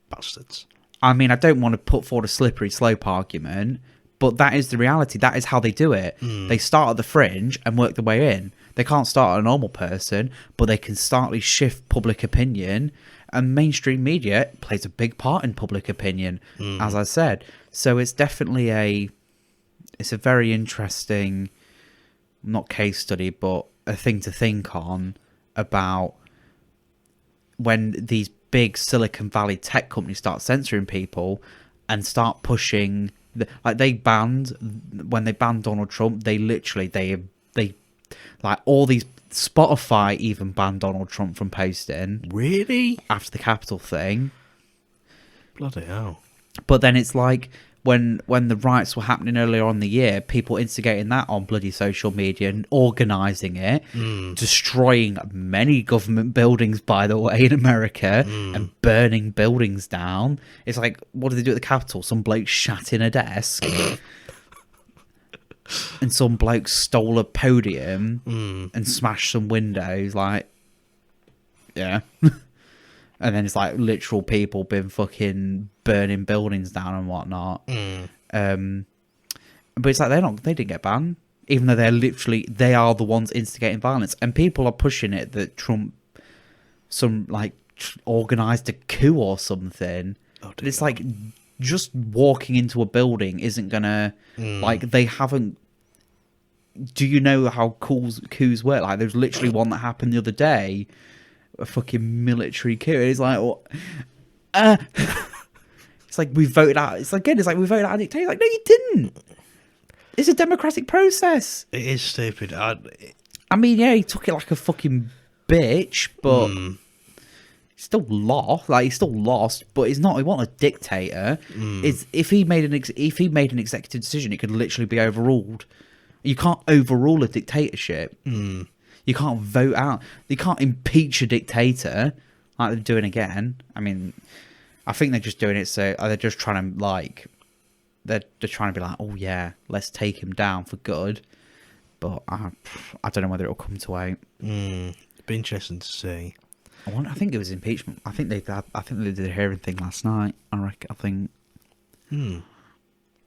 Bastards. I mean, I don't want to put forward a slippery slope argument, but that is the reality. That is how they do it. They start at the fringe and work their way in. They can't start at a normal person, but they can startly shift public opinion. And mainstream media plays a big part in public opinion, as I said. So it's definitely a very interesting, not case study, but a thing to think on about when these big Silicon Valley tech companies start censoring people and start pushing. When they banned Donald Trump, they like all these. Spotify even banned Donald Trump from posting. Really? After the Capitol thing. Bloody hell. But then it's like, when the riots were happening earlier on in the year, people instigating that on bloody social media and organising it, destroying many government buildings, by the way, in America, and burning buildings down. It's like, what did they do at the Capitol? Some bloke shat in a desk. And some bloke stole a podium and smashed some windows, like, yeah. And then it's like literal people been fucking burning buildings down and whatnot. But it's like they didn't get banned, even though they are the ones instigating violence, and people are pushing it that Trump organised a coup or something. But it's like, just walking into a building isn't gonna like, they haven't. Do you know how coups work? Like, there's literally one that happened the other day, a fucking military coup. It's like, what? It's like we voted out. It's like, again, it's like we voted out a dictator. Like, no, you didn't. It's a democratic process. It is stupid. I mean, yeah, he took it like a fucking bitch, but he still lost. Like, he still lost, but he's not. He wasn't a dictator. If he made an executive decision, it could literally be overruled. You can't overrule a dictatorship. You can't vote out. You can't impeach a dictator like they're doing again. I mean, I think they're just doing it so they're just trying to they're trying to be like, oh yeah, let's take him down for good. But I don't know whether it'll come to out. It'd be interesting to see. I think it was impeachment. I think they did a hearing thing last night. I think.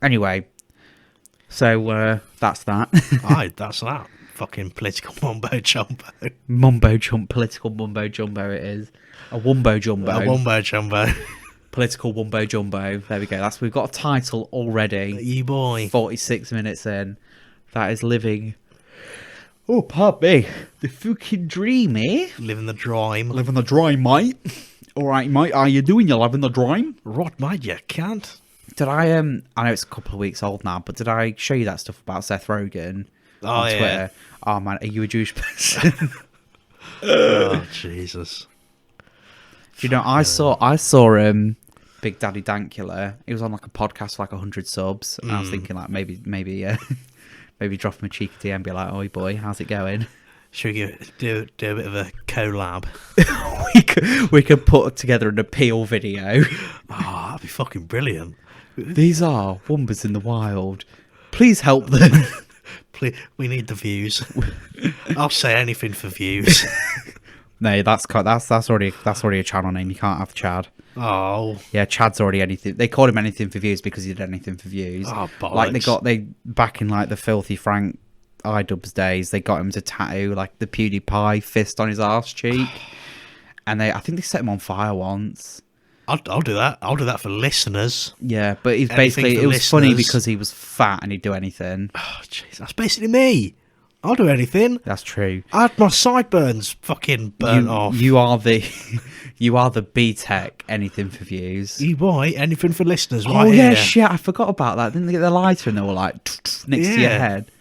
Anyway. So, that's that. Aye, that's that. Fucking political mumbo-jumbo. Political mumbo-jumbo it is. A wumbo-jumbo. A wumbo-jumbo. Political wumbo-jumbo. There we go. We've got a title already. You boy. 46 minutes in. That is living... Oh, pardon me. The fucking dream, eh? Living the dream. Living the dream, mate. Alright, mate. How you doing? You living the dream? Right, mate, you can't. Did I know it's a couple of weeks old now, but did I show you that stuff about Seth Rogen on Twitter? Yeah. Oh man, are you a Jewish person? Oh Jesus! Do you know, I saw Big Daddy Dankula. He was on like a podcast for like 100 subs, and I was thinking like maybe drop him a cheeky DM and be like, "Oh boy, how's it going?" Should we do a bit of a collab? we could put together an appeal video. Oh, that'd be fucking brilliant. These are Wumbas in the wild. Please help them. Please, we need the views. I'll say anything for views. No, that's already a channel name. You can't have Chad. Oh. Yeah, Chad's already anything. They called him anything for views because he did anything for views. Oh, bollocks. Like they back in like the Filthy Frank iDubbbz days, they got him to tattoo like the PewDiePie fist on his arse cheek, and I think they set him on fire once. I'll do that. I'll do that for listeners. Yeah, but he's basically, it was listeners. Funny because he was fat and he'd do anything. Oh, jeez, that's basically me. I'll do anything. That's true. I had my sideburns fucking burnt off. You are the BTEC anything for views. You boy, anything for listeners. Oh right yeah, shit, I forgot about that. Didn't they get the lighter and they were like next to your head?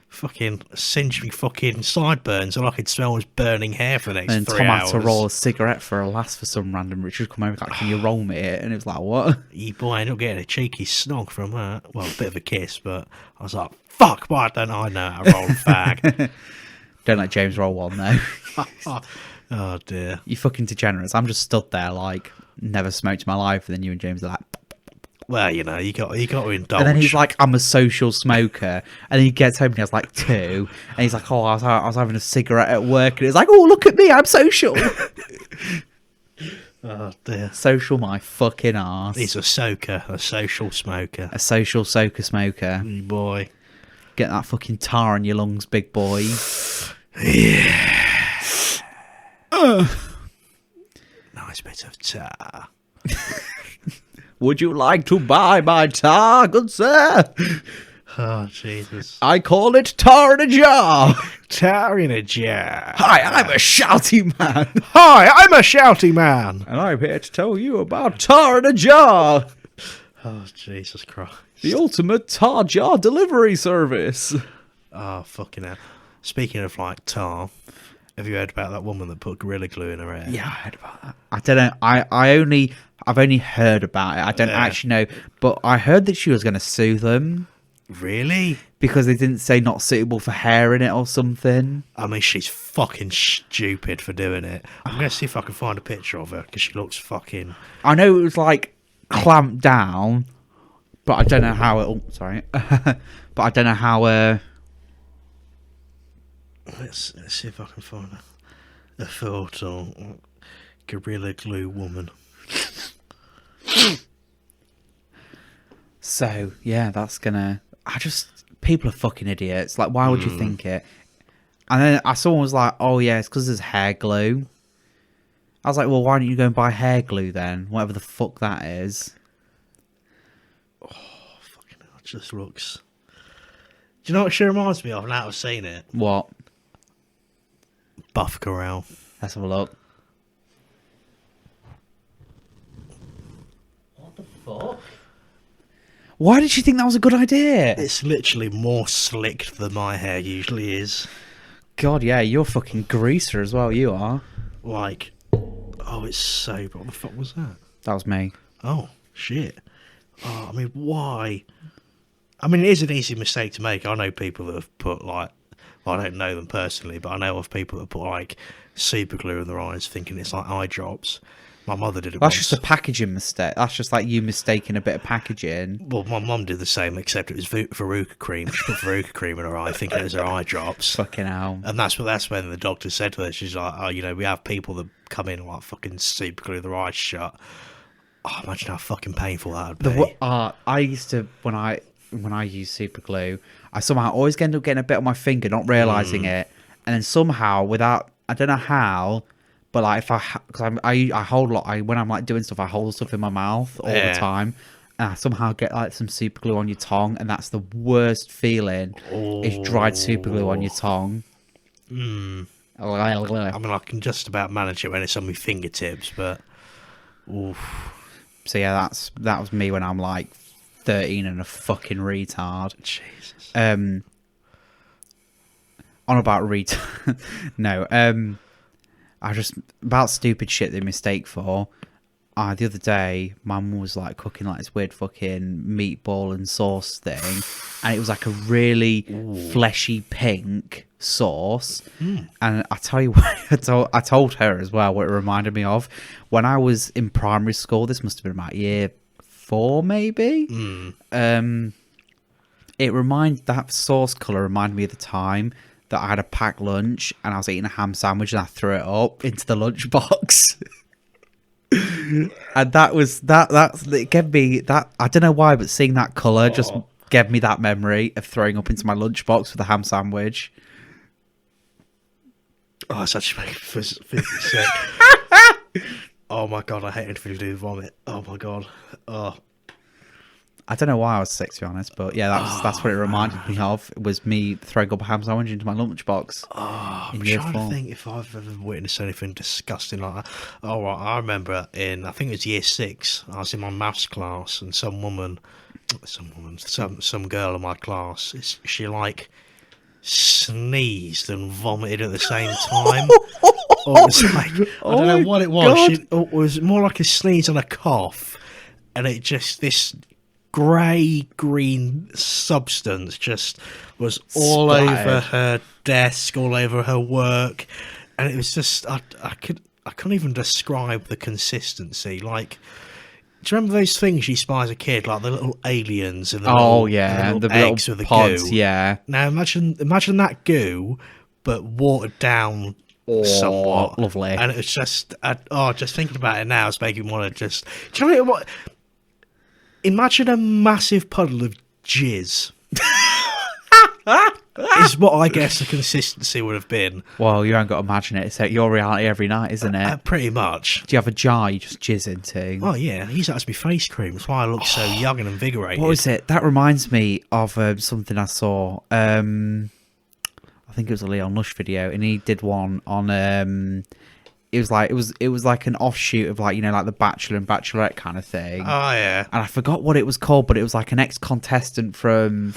Fucking singe me fucking sideburns. All I could smell was burning hair for the next 3 hours. And Tom had to roll a cigarette for a last for some random Richard come over like, can you roll me it? And it was like, what? You boy, I ended up getting a cheeky snog from that. Well, a bit of a kiss, but I was like, fuck, why don't I know how to roll a fag? Don't let James roll one though. Oh dear. You fucking degenerates. I'm just stood there like, never smoked in my life, and then you and James are like, well, you know, you got to indulge. And then he's like, I'm a social smoker. And then he gets home and he has like 2. And he's like, oh, I was having a cigarette at work. And it's like, oh, look at me, I'm social. Oh, dear. Social my fucking arse. He's a soaker, a social smoker. A social soaker smoker. Boy. Get that fucking tar in your lungs, big boy. Yeah. Nice bit of tar. Would you like to buy my tar, good sir? Oh, Jesus. I call it tar in a jar. Tar in a jar. Hi, I'm a shouty man. Hi, I'm a shouty man. And I'm here to tell you about tar in a jar. Oh, Jesus Christ. The ultimate tar jar delivery service. Oh, fucking hell. Speaking of, like, tar, have you heard about that woman that put Gorilla Glue in her hair? Yeah, I heard about that. I don't know. I've only heard about it. I don't actually know, but I heard that she was going to sue them. Really? Because they didn't say not suitable for hair in it or something. I mean, she's fucking stupid for doing it. I'm going to see if I can find a picture of her, because she looks fucking... I know it was, like, clamped down, but I don't know how it... Oh, sorry. But I don't know how... Let's see if I can find a photo. Gorilla Glue woman. So, yeah, that's gonna... People are fucking idiots. Like, why would you think it? And then someone was like, oh, yeah, it's because there's hair glue. I was like, well, why don't you go and buy hair glue then? Whatever the fuck that is. Oh, fucking hell. It just looks... Do you know what she reminds me of now I've seen it? What? Buff Corral. Let's have a look. What the fuck? Why did she think that was a good idea? It's literally more slicked than my hair usually is. God, yeah, you're a fucking greaser as well, you are. Like, oh, it's so... What the fuck was that? That was me. Oh, shit. Oh, I mean, why? I mean, it is an easy mistake to make. I know people that have put, like... Well, I don't know them personally, but I know of people that put, like, super glue in their eyes thinking it's like eye drops. My mother did it That's once. just a packaging mistake. That's just like you mistaking a bit of packaging. Well, my mum did the same, except it was Veruca cream. She put Veruca cream in her eye, thinking it was her eye drops. Fucking hell. And that's when the doctor said to her, she's like, oh, you know, we have people that come in like fucking super glue their eyes shut. Oh, imagine how fucking painful that would be. I used to, when I use super glue, I somehow always end up getting a bit on my finger, not realising it. And then somehow, without, I don't know how, but like because I hold a lot, when I'm like doing stuff, I hold stuff in my mouth all the time. And I somehow get like some super glue on your tongue, and that's the worst feeling. Is dried super glue on your tongue. I mean, I can just about manage it when it's on my fingertips, but oof. So yeah, that was me when I'm like 13 and a fucking retard. Jesus. On about retard. No. I just about stupid shit they mistake for. The other day, my mum was like cooking like this weird fucking meatball and sauce thing, and it was like a really fleshy pink sauce. And I tell you what, I told her as well what it reminded me of when I was in primary school. This must have been about year 4, maybe. That sauce colour reminded me of the time that I had a packed lunch and I was eating a ham sandwich and I threw it up into the lunchbox. And it gave me that, I don't know why, but seeing that colour just gave me that memory of throwing up into my lunchbox with a ham sandwich. Oh, it's actually making me physically sick. Oh my god, I hate anything to do with vomit. Oh my god. Oh. I don't know why I was sick, to be honest, but yeah, that's what it reminded me of. It was me throwing up a ham sandwich into my lunchbox. Oh, I'm trying to think if I've ever witnessed anything disgusting like that. Oh, right, I remember I think it was year 6, I was in my maths class, and some girl in my class, she like sneezed and vomited at the same time. Or it was like, I don't know what it was. It was more like a sneeze and a cough, and it just, this grey-green substance just was all over her desk, all over her work, and it was just, I couldn't even describe the consistency. Like, do you remember those things you buy as a kid, like the little aliens and the little eggs with the pods, goo? Yeah. Now imagine that goo, but watered down somewhat. Lovely. And it was just, just thinking about it now, it's making me want to just. Do you know what? Imagine a massive puddle of jizz. Is what I guess the consistency would have been. Well, you ain't got to imagine it. It's like your reality every night, isn't it? Pretty much. Do you have a jar you just jizz into? Oh, yeah. I use that as my face cream. That's why I look so young and invigorated. What was it? That reminds me of something I saw. I think it was a Leon Lush video, and he did one on... It was like an offshoot of like, you know, like the Bachelor and Bachelorette kind of thing. Oh, yeah. And I forgot what it was called, but it was like an ex-contestant from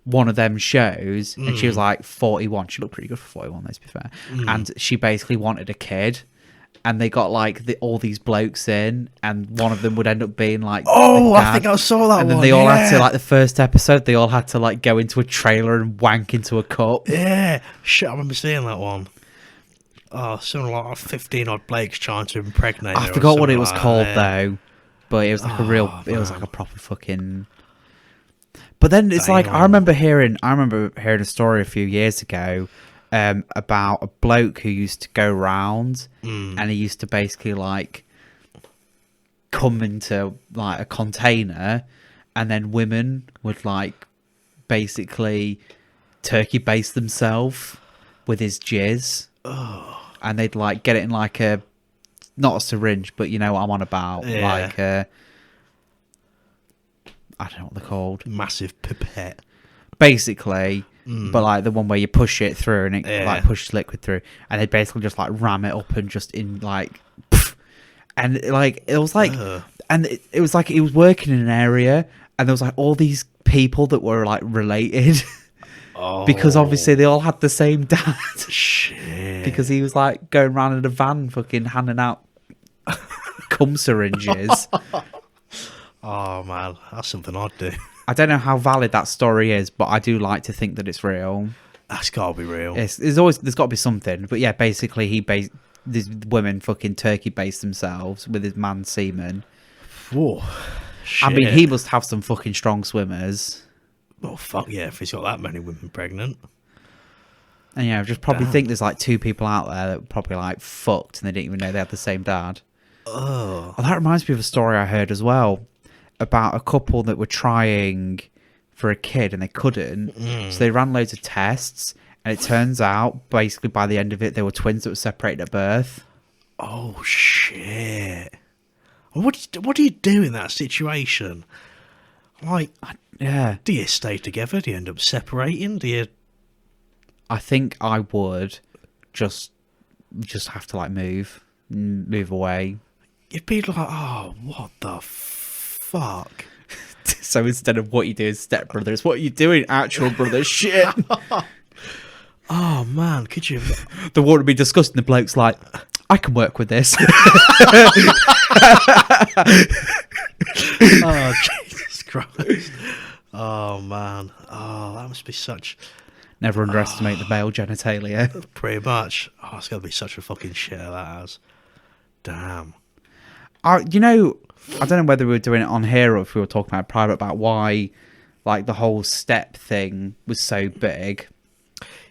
one of them shows, and she was like 41. She looked pretty good for 41, let's be fair. And she basically wanted a kid, and they got like all these blokes in, and one of them would end up being like, oh, I think I saw that. and then one, they all yeah. had to, like, the first episode, they all had to like go into a trailer and wank into a cup. Yeah, shit, I remember seeing that one. Oh, something like 15 odd blokes trying to impregnate her. I forgot what it was like called that, yeah. though, but it was like a real, Oh, it was man. like a proper fucking. But then it's like, I Damn. remember hearing a story a few years ago about a bloke who used to go round and he used to basically like come into like a container, and then women would like basically turkey baste themselves with his jizz. And they'd like get it in like a, not a syringe, but you know what I'm on about, Yeah. like a, I don't know what they're called, Massive pipette. basically, but like the one where you push it through and it Yeah. like pushes liquid through, and they basically just like ram it up and just in like, pff, and like it was like, and it was like he was working in an area, and there was like all these people that were like related. Oh, Because obviously they all had the same dad. shit. Because he was like going around in a van fucking handing out cum syringes. Oh man, that's something I'd do. I don't know how valid that story is, but I do like to think that it's real. That's gotta be real. There's got to be something. But yeah, basically these women fucking turkey based themselves with his man semen. Whoa. I mean, Shit. he must have some fucking strong swimmers. Well, fuck yeah, if he's got that many women pregnant. And yeah, I just probably Damn. think there's like two people out there that were probably like fucked and they didn't even know they had the same dad. Oh. Oh, that reminds me of a story I heard as well about a couple that were trying for a kid and they couldn't. So they ran loads of tests, and it turns out basically by the end of it they were twins that were separated at birth. Oh shit. What do you do in that situation? Like, Yeah, do you stay together? Do you end up separating? Do you? I think I would just have to like move away. You'd be like, oh, what the fuck? So instead of what you do as stepbrothers, what are you doing, actual brother? Shit. Oh man, could you? The one would be disgusting. The bloke's like, I can work with this. Oh Jesus Christ! Oh man! Oh, that must be such. Never underestimate the male genitalia. Pretty much. Oh, it's got to be such a fucking shit that has. Damn. You know, I don't know whether we were doing it on here or if we were talking about private about why, like, the whole step thing was so big.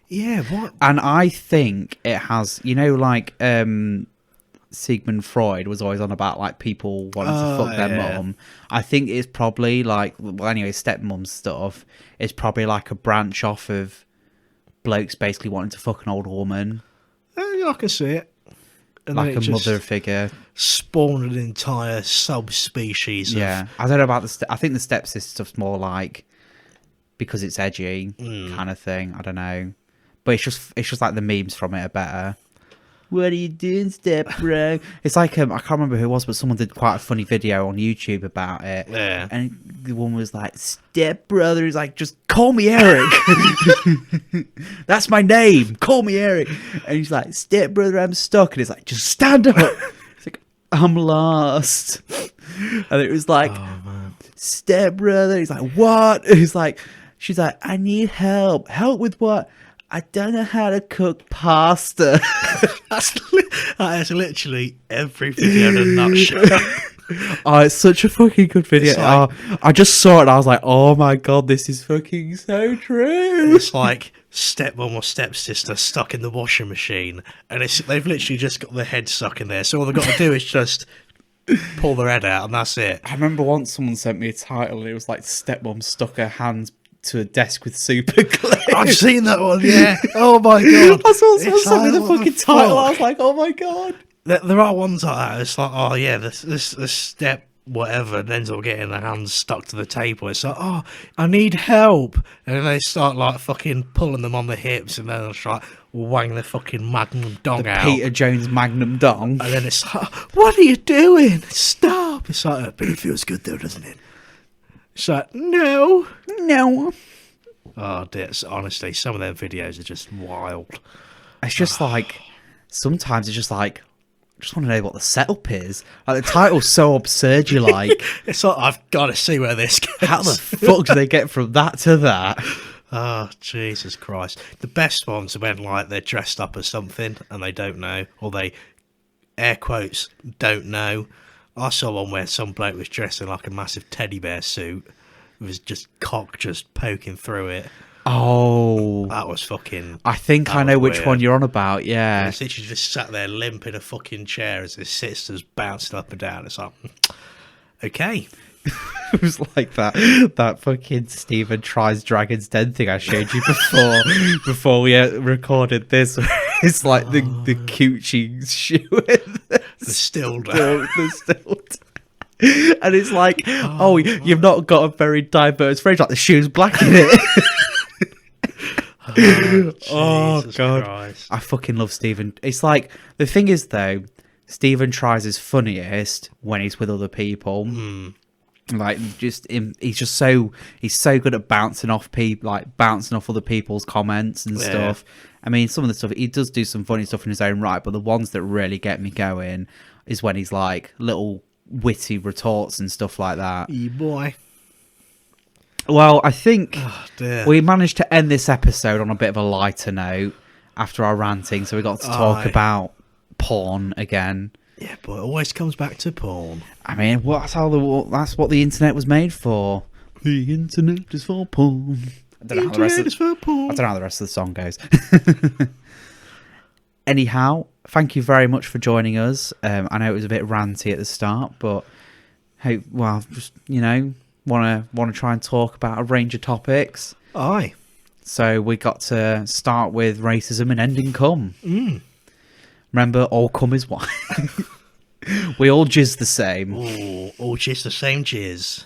Yeah. What? And I think it has, you know, like, Sigmund Freud was always on about, like, people wanting to fuck their yeah. mum. I think it's probably, like, well, anyway, stepmom stuff is probably, like, a branch off of blokes basically wanting to fuck an old woman. I can see it. And Like then a it just mother figure. spawned an entire subspecies. Yeah. I don't know about I think the stepsister stuff's more like because it's edgy kind of thing. I don't know. But it's just like the memes from it are better. What are you doing, step bro? It's like I can't remember who it was, but someone did quite a funny video on YouTube about it. Yeah. And the one was like, step brother. He's like, just call me Eric. That's my name. Call me Eric. And he's like, step brother, I'm stuck. And it's like, just stand up. It's like, I'm lost. And it was like, step brother. He's like, what? He's like, she's like, I need help. Help with what? I don't know how to cook pasta. That is literally every video in a nutshell. Oh, it's such a fucking good video. It's like- I just saw it and I was like, oh my god, this is fucking so true. It's like stepmom or stepsister stuck in the washing machine, and they've literally just got their head stuck in there. So all they've got to do is just pull their head out, and that's it. I remember once someone sent me a title and it was like, stepmom stuck her hands to a desk with super glue. I've seen that one, yeah. Oh my god. I saw someone It's sent me like, the what fucking the title. I fuck? was like, oh my god. There are ones like that. It's like, oh yeah, this step whatever, and ends up getting their hands stuck to the table. It's like, oh, I need help, and then they start like fucking pulling them on the hips, and then they'll try wang their fucking magnum dong out. Peter Jones Magnum Dong. And then it's like, what are you doing? Stop! It's like, but it feels good though, doesn't it? It's like, no. Oh dear, honestly, some of their videos are just wild. It's just like, sometimes it's just like, just want to know what the setup is. Like, the title's so absurd. You're like, It's like, I've got to see where this goes. how the fuck do they get from that to that? Oh, Jesus Christ. The best ones are when, like, they're dressed up as something and they don't know, or they, air quotes, don't know. I saw one where some bloke was dressed in, like, a massive teddy bear suit with his just cock just poking through it. Oh, That was fucking... I think I know which one you're on about. Yeah, He's literally just sat there limp in a fucking chair as his sister's bouncing up and down. It's like, okay. it was like that fucking Stephen Tries Dragon's Den thing I showed you before we recorded this. It's like the coochie shoe, The stilled. the stilled. And it's like, oh, you've not got a very diverse range. Like, the shoe's black in it. Oh, God. Christ. I fucking love Stephen. It's like, the thing is though, Stephen Tries his funniest when he's with other people. Like, he's so good at bouncing off other people's comments and stuff. I mean, some of the stuff, he does do some funny stuff in his own right, but the ones that really get me going is when he's like little witty retorts and stuff like that. You boy. Well, I think Dear. we managed to end this episode on a bit of a lighter note after our ranting, so we got to talk about porn again. Yeah, but it always comes back to porn. I mean, that's what the internet was made for. The internet is for porn. I don't know how the rest of the song goes. Anyhow, thank you very much for joining us. I know it was a bit ranty at the start, but hey, well, just want to try and talk about a range of topics. Aye. So we got to start with racism and ending cum. Remember, all cum is one. We all jizz the same. Oh, all jizz the same jizz.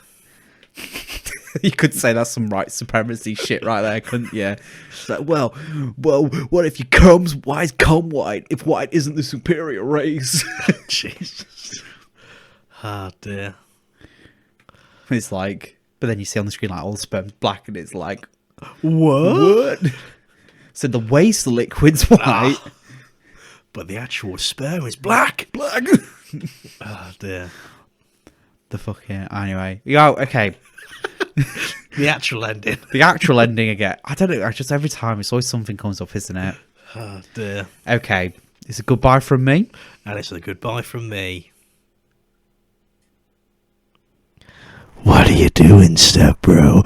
You could say that's some white supremacy shit right there, couldn't you? It's like, well, what if you cum's? Why is cum white if white isn't the superior race? Jesus. Ah, dear. It's like, but then you see on the screen like all the sperm's black, and it's like, What? So the waste liquid's white, but the actual sperm is black. black. Oh, dear. The fucking anyway. Yeah, okay. The actual ending. The actual ending again. I don't know. Just every time it's always something comes up, isn't it? Oh, dear. Okay, it's a goodbye from me. And it's a goodbye from me. What are you doing, step bro?